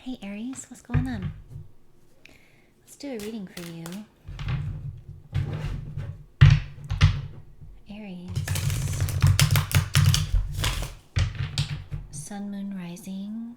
Hey Aries, what's going on? Let's do a reading for you. Aries. Sun, Moon, Rising.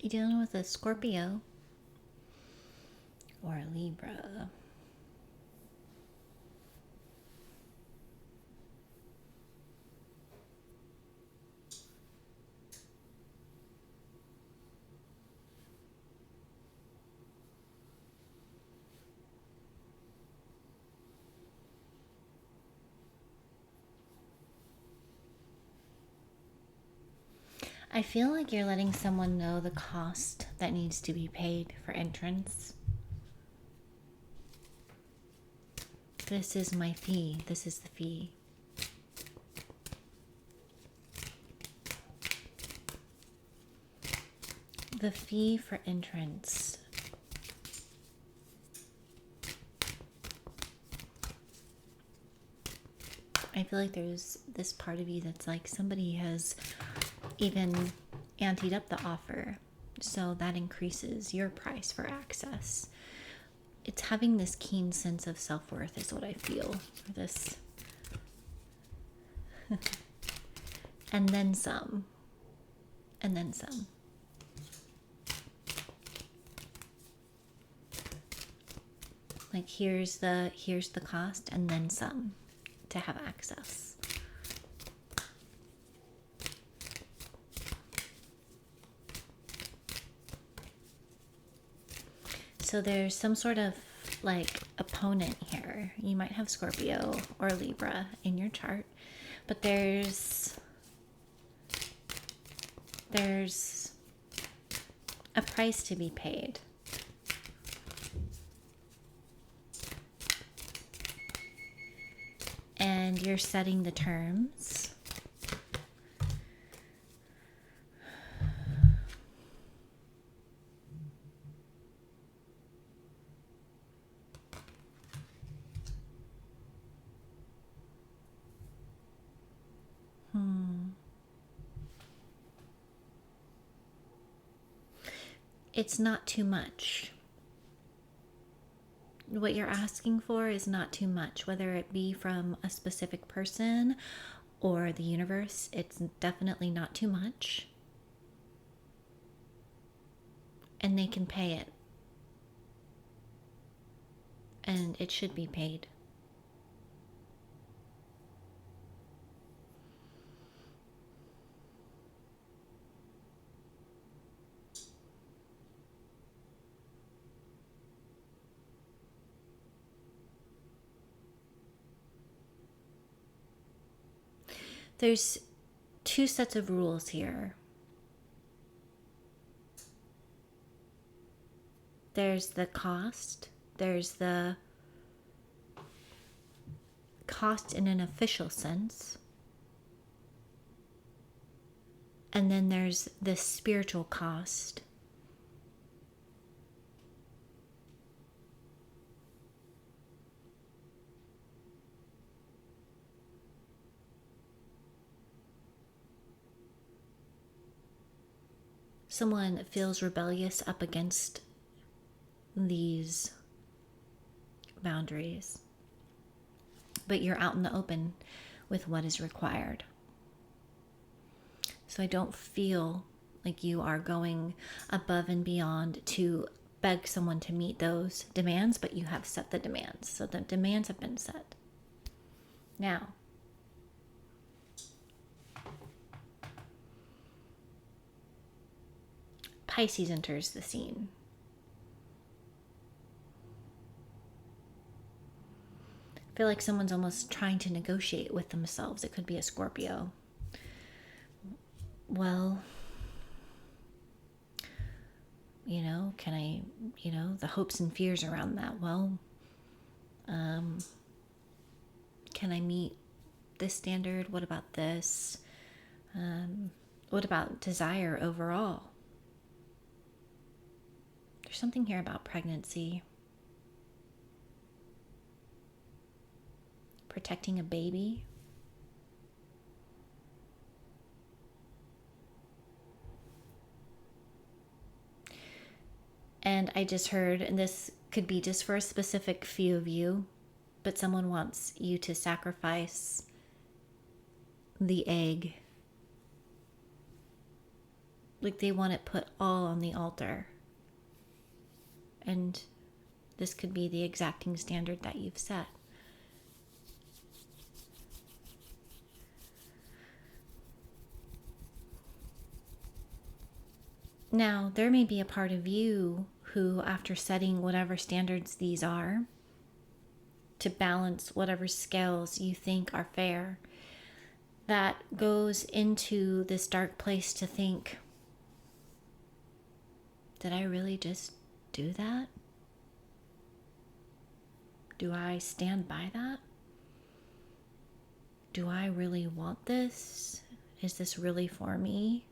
You dealing with a Scorpio or a Libra? I feel like you're letting someone know the cost that needs to be paid for entrance. This is my fee. This is the fee. The fee for entrance. I feel like there's this part of you that's like somebody has even anteed up the offer, so that increases your price for access. It's having this keen sense of self-worth is what I feel for this. And then some. And then some. Like here's the cost and then some to have access. So there's some sort of like opponent here. You might have Scorpio or Libra in your chart, but there's a price to be paid. And you're setting the terms. It's not too much. What you're asking for is not too much, whether it be from a specific person or the universe. It's definitely not too much. And they can pay it. And it should be paid. There's two sets of rules here. There's the cost. There's the cost in an official sense. And then there's the spiritual cost. Someone feels rebellious up against these boundaries, but you're out in the open with what is required. So I don't feel like you are going above and beyond to beg someone to meet those demands, but you have set the demands. So the demands have been set. Now, Pisces enters the scene. I feel like someone's almost trying to negotiate with themselves. It could be a Scorpio. Well, can I, the hopes and fears around that. Well, can I meet this standard? What about this? What about desire overall? There's something here about pregnancy. Protecting a baby. And I just heard, and this could be just for a specific few of you, but someone wants you to sacrifice the egg. Like they want it put all on the altar. And this could be the exacting standard that you've set. Now, there may be a part of you who, after setting whatever standards these are, to balance whatever scales you think are fair, that goes into this dark place to think, did I really just do that? Do I stand by that? Do I really want this? Is this really for me?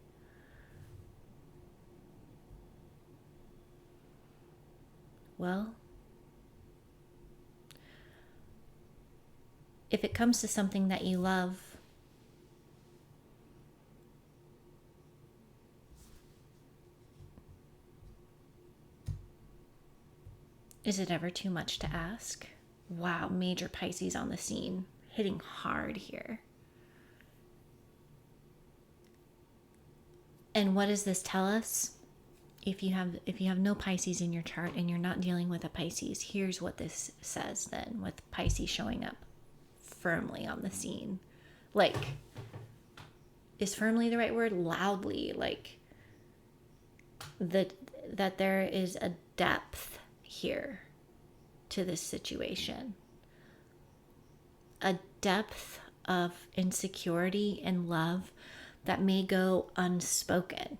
Well, if it comes to something that you love, is it ever too much to ask? Wow, major Pisces on the scene, hitting hard here. And what does this tell us? If you have no Pisces in your chart and you're not dealing with a Pisces, here's what this says then, with Pisces showing up firmly on the scene. Like, is firmly the right word? Loudly, like that there is a depth here to this situation. A depth of insecurity and love that may go unspoken.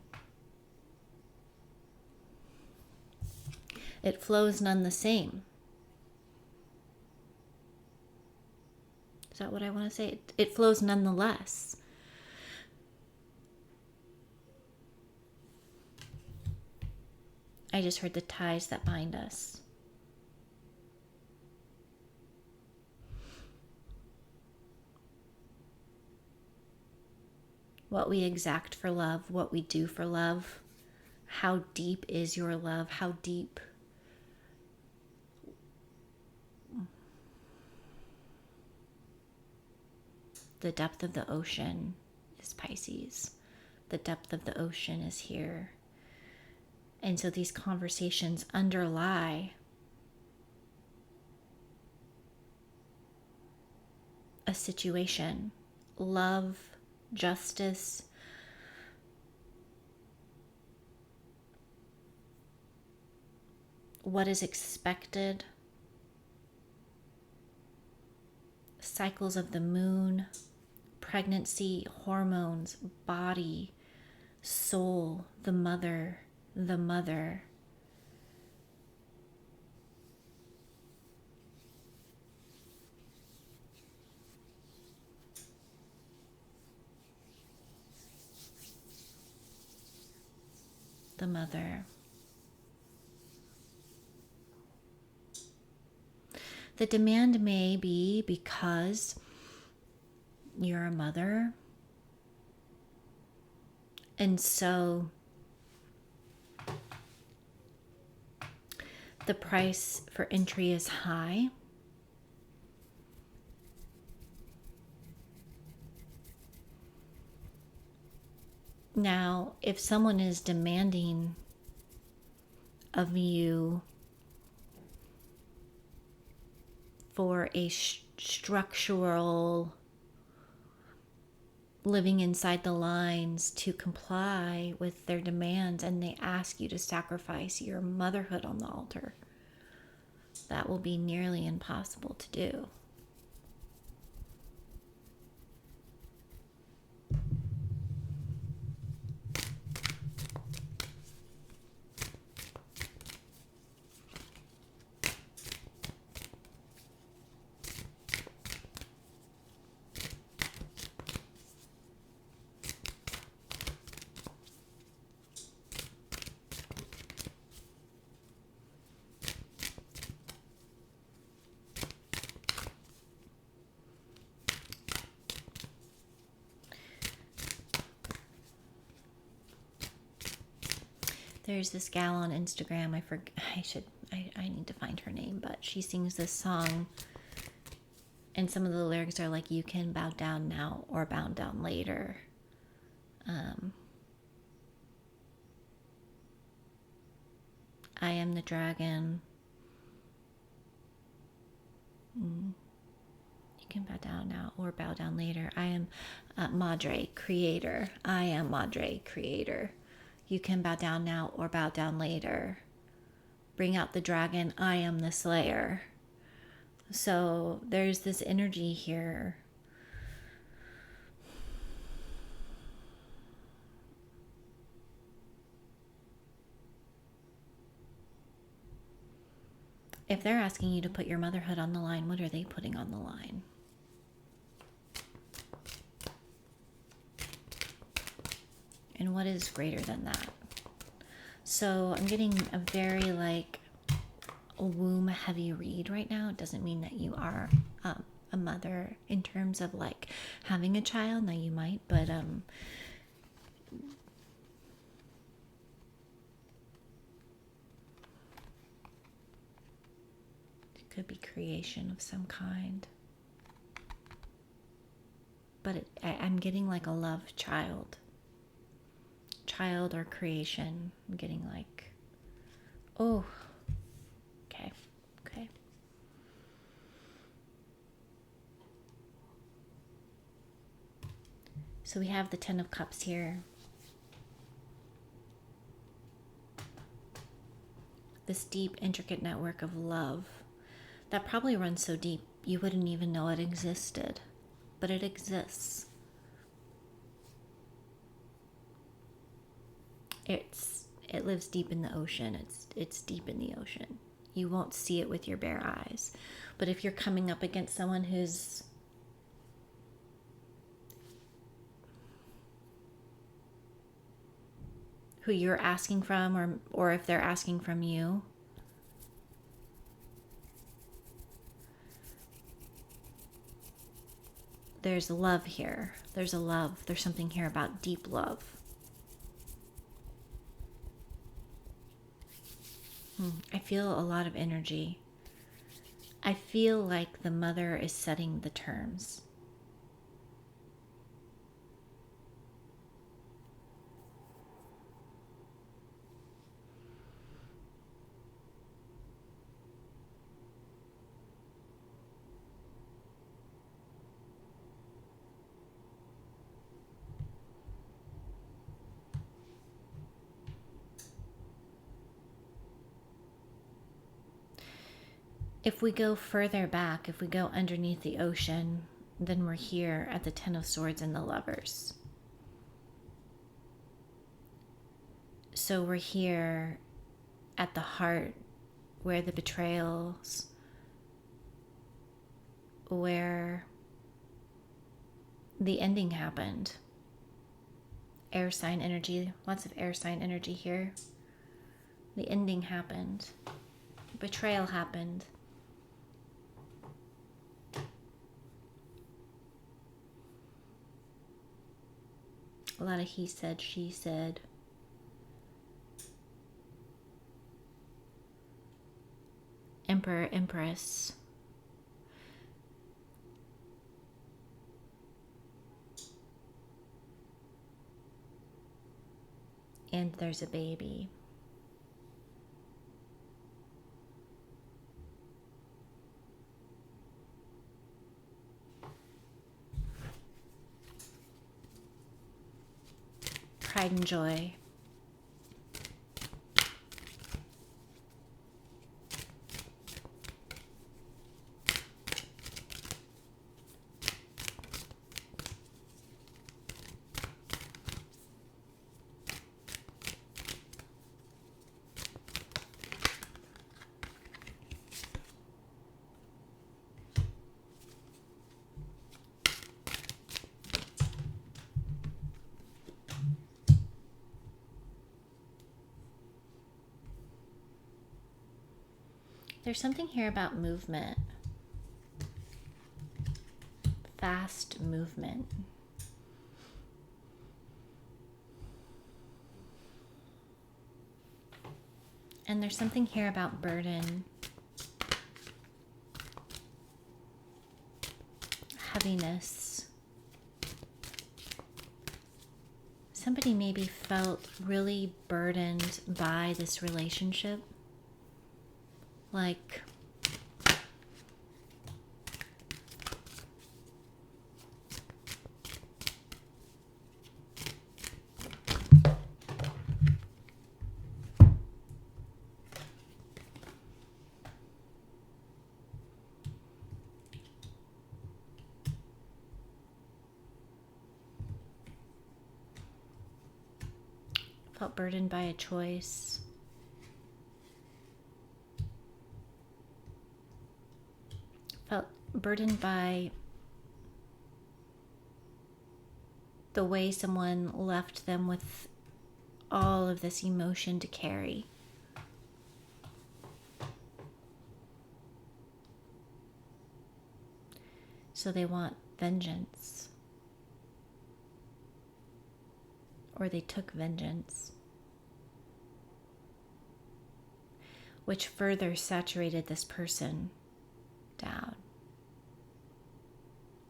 It flows none the same. Is that what I want to say? It flows nonetheless. I just heard the ties that bind us. What we exact for love, what we do for love. How deep is your love? How deep? The depth of the ocean is Pisces. The depth of the ocean is here. And so these conversations underlie a situation. Love, justice, what is expected, cycles of the moon, pregnancy, hormones, body, soul, the mother. The mother. The demand may be because you're a mother, and so the price for entry is high. Now, if someone is demanding of you for a structural living inside the lines to comply with their demands, and they ask you to sacrifice your motherhood on the altar. That will be nearly impossible to do. There's this gal on Instagram. I need to find her name, but she sings this song, and some of the lyrics are like, "You can bow down now or bow down later." I am the dragon. You can bow down now or bow down later. I am Madre, creator. I am Madre, creator. You can bow down now or bow down later. Bring out the dragon. I am the slayer. So there's this energy here. If they're asking you to put your motherhood on the line, what are they putting on the line? And what is greater than that? So I'm getting a very a womb heavy read right now. It doesn't mean that you are a mother in terms of having a child. Now you might, but it could be creation of some kind. But I'm getting a love child or creation. I'm getting oh, okay. So we have the Ten of Cups here. This deep, intricate network of love that probably runs so deep you wouldn't even know it existed, but it exists. It lives deep in the ocean. It's deep in the ocean. You won't see it with your bare eyes. But if you're coming up against someone who you're asking from, or if they're asking from you, there's love here. There's something here about deep love. I feel a lot of energy. I feel like the mother is setting the terms. If we go further back, if we go underneath the ocean, then we're here at the Ten of Swords and the Lovers. So we're here at the heart where the betrayals, where the ending happened. Air sign energy, lots of air sign energy here. The ending happened. Betrayal happened. A lot of he said, she said. Emperor, Empress. And there's a baby. pride and joy. There's something here about movement. Fast movement. And there's something here about burden. Heaviness. Somebody maybe felt really burdened by this relationship. Like, felt burdened by a choice. Felt burdened by the way someone left them with all of this emotion to carry. So they want vengeance. Or they took vengeance. Which further saturated this person down.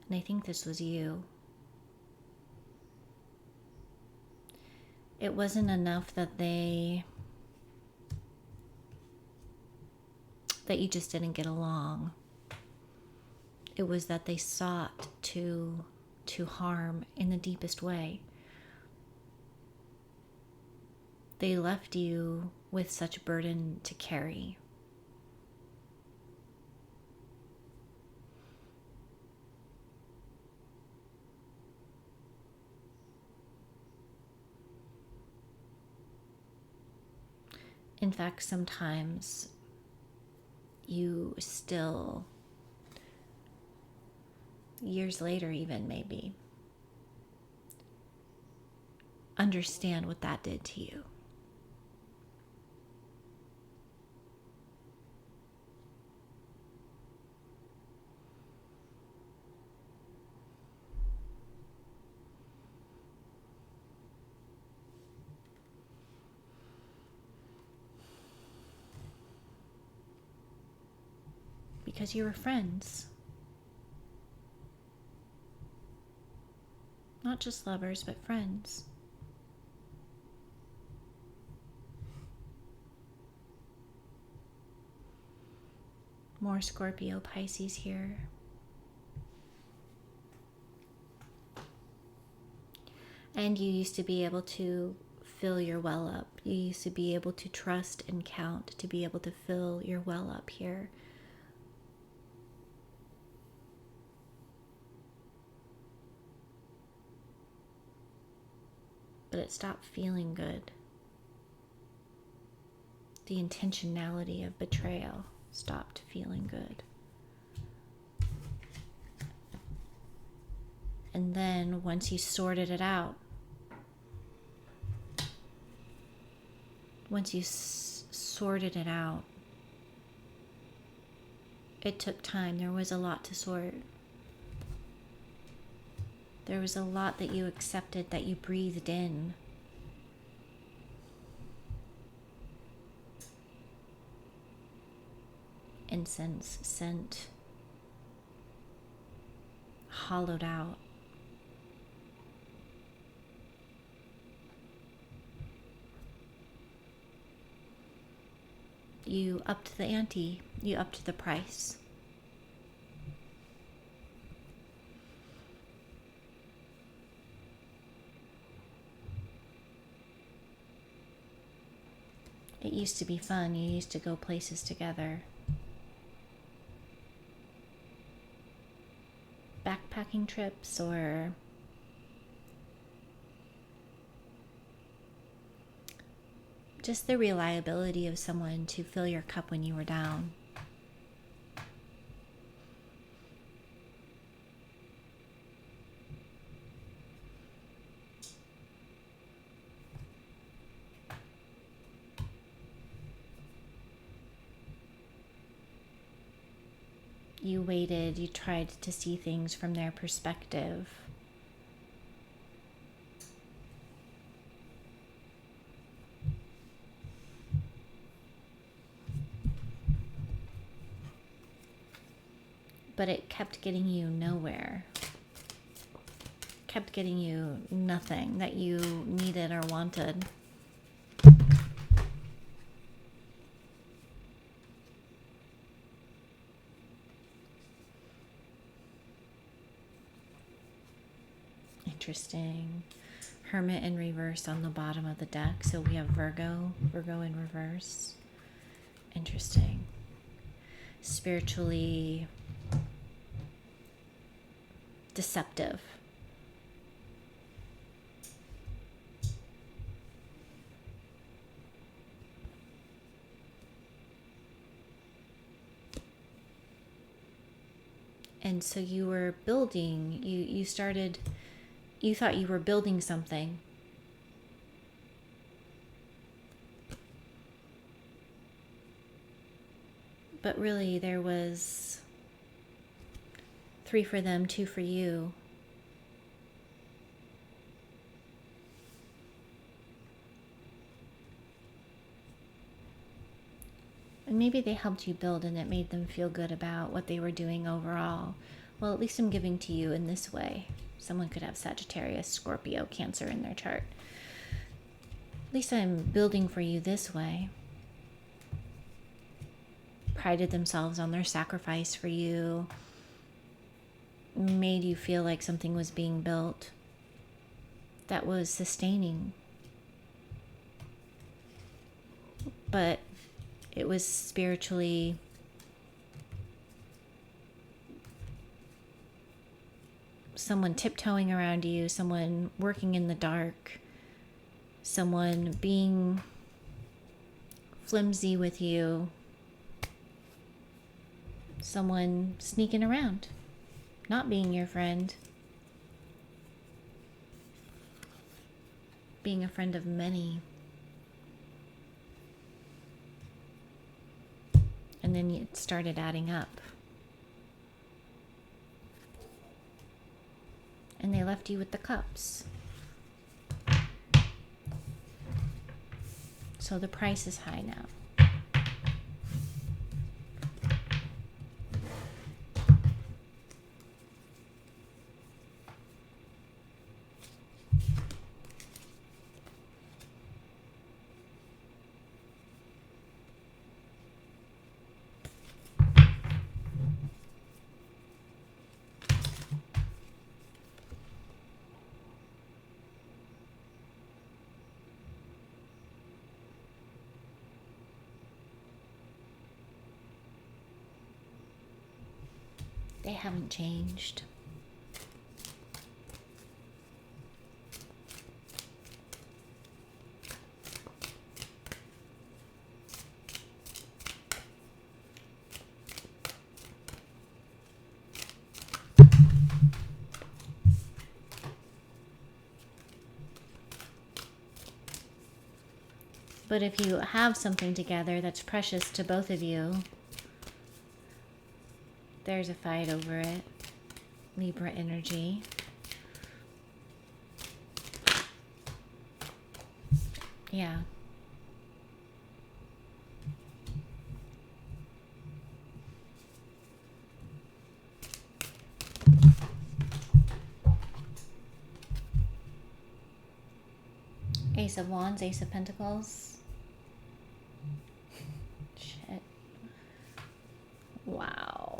And I think this was you. It wasn't enough that you just didn't get along. It was that they sought to harm in the deepest way. They left you with such burden to carry. In fact, sometimes you still, years later even maybe, understand what that did to you. Because you were friends. Not just lovers, but friends. More Scorpio, Pisces here. And you used to be able to fill your well up. You used to be able to trust and count to be able to fill your well up here. But it stopped feeling good. The intentionality of betrayal stopped feeling good. And then once you sorted it out, it took time. There was a lot to sort. There was a lot that you accepted, that you breathed in. Incense, scent, hollowed out. You upped the ante, you upped the price. It used to be fun. You used to go places together. Backpacking trips or just the reliability of someone to fill your cup when you were down. You waited, you tried to see things from their perspective. But it kept getting you nowhere. Kept getting you nothing that you needed or wanted. Interesting. Hermit in reverse on the bottom of the deck. So we have Virgo in reverse. Interesting. Spiritually deceptive. And so you were building, you thought you were building something. But really there was 3 for them, 2 for you. And maybe they helped you build and it made them feel good about what they were doing overall. Well, at least I'm giving to you in this way. Someone could have Sagittarius, Scorpio, Cancer in their chart. At least I'm building for you this way. Prided themselves on their sacrifice for you. Made you feel like something was being built that was sustaining. But it was spiritually someone tiptoeing around you, someone working in the dark, someone being flimsy with you, someone sneaking around, not being your friend, being a friend of many. And then it started adding up. And they left you with the cups. So the price is high now. They haven't changed. But if you have something together that's precious to both of you, there's a fight over it. Libra energy. Yeah. Ace of Wands, Ace of Pentacles. Shit. Wow.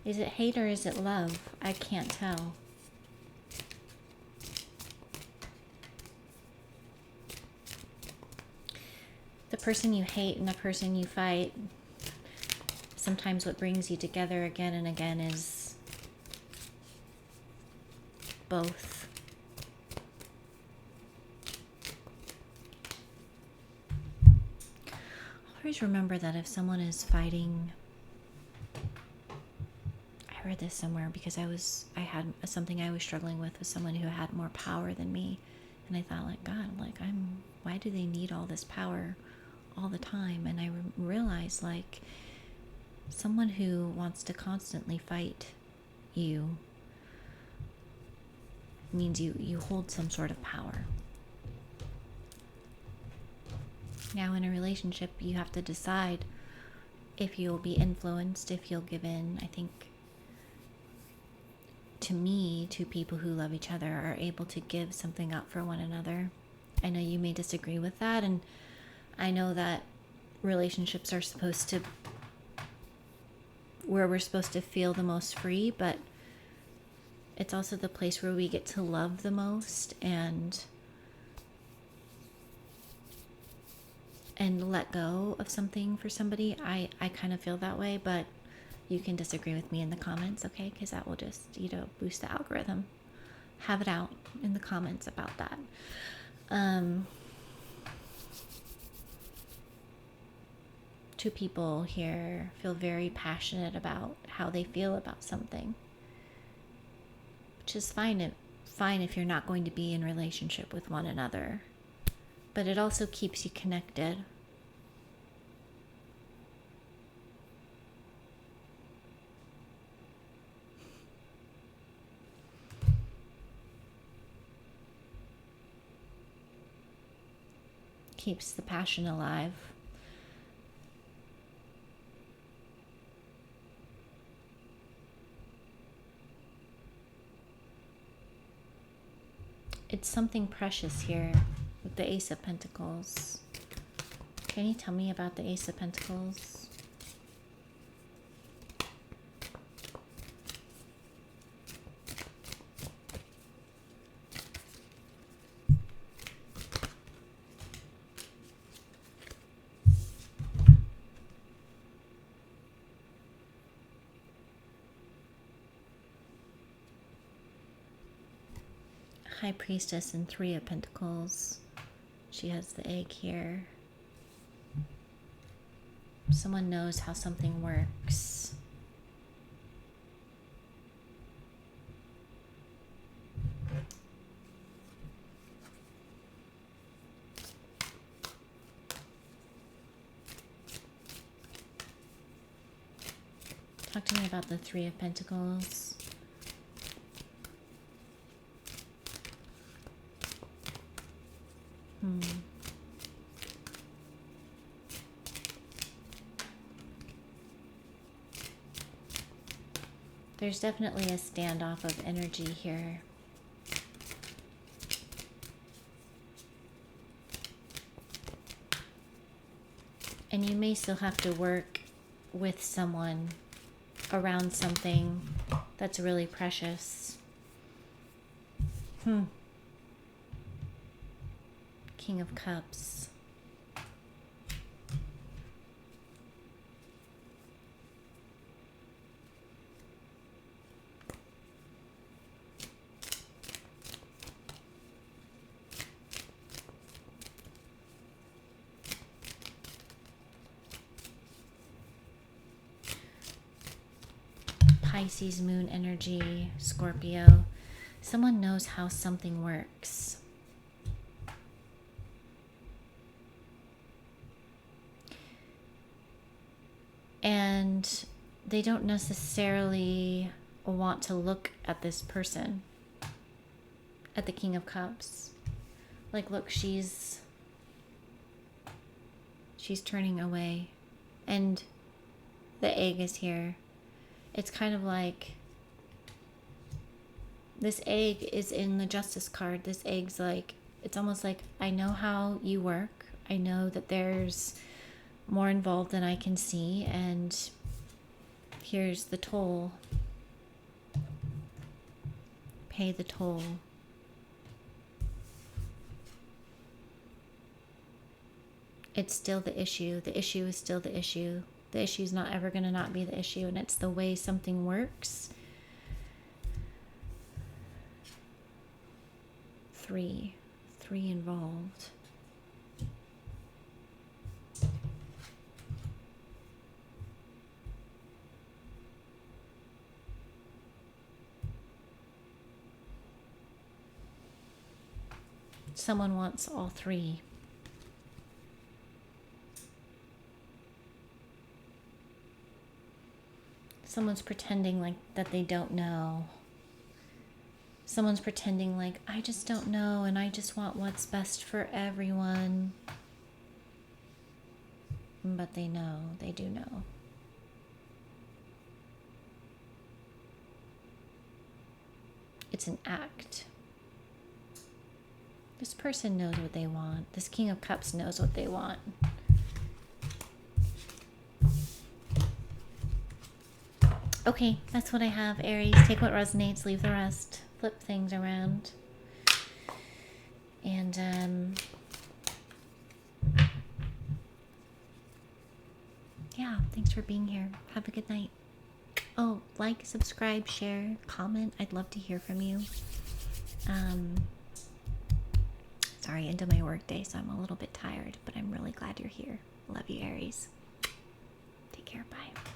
Is it hate or is it love? I can't tell. The person you hate and the person you fight, sometimes what brings you together again and again is both. Always remember that if someone is fighting, I read this somewhere because I had something I was struggling with someone who had more power than me, and I thought, like, God, like, why do they need all this power all the time? And I realized, like, someone who wants to constantly fight you means you hold some sort of power. Now, in a relationship, you have to decide if you'll be influenced, if you'll give in. I think, to me, two people who love each other are able to give something up for one another. I know you may disagree with that, and I know that relationships are supposed to, where we're supposed to feel the most free, but it's also the place where we get to love the most and let go of something for somebody. I kind of feel that way, but you can disagree with me in the comments, okay? Because that will just, boost the algorithm. Have it out in the comments about that. Two people here feel very passionate about how they feel about something, which is fine if you're not going to be in relationship with one another, but it also keeps you connected. Keeps the passion alive. It's something precious here with the Ace of Pentacles. Can you tell me about the Ace of Pentacles? High Priestess and Three of Pentacles. She has the egg here. Someone knows how something works. Talk to me about the Three of Pentacles. There's definitely a standoff of energy here. And you may still have to work with someone around something that's really precious. King of Cups. Pisces moon energy, Scorpio. Someone knows how something works. And they don't necessarily want to look at this person, at the King of Cups. Like, look, she's turning away. And the egg is here. It's kind of like, this egg is in the Justice card. This egg's like, it's almost like, I know how you work. I know that there's more involved than I can see, and here's the toll. Pay the toll. It's still the issue. The issue is still the issue. The issue is not ever going to not be the issue, and it's the way something works. 3 involved. Someone wants all 3. Someone's pretending like that they don't know. Someone's pretending like, I just don't know and I just want what's best for everyone. But they know, they do know. It's an act. This person knows what they want. This King of Cups knows what they want. Okay, that's what I have, Aries. Take what resonates, leave the rest. Flip things around. And, yeah, thanks for being here. Have a good night. Oh, like, subscribe, share, comment. I'd love to hear from you. Sorry, into my work day, so I'm a little bit tired, but I'm really glad you're here. Love you, Aries. Take care. Bye.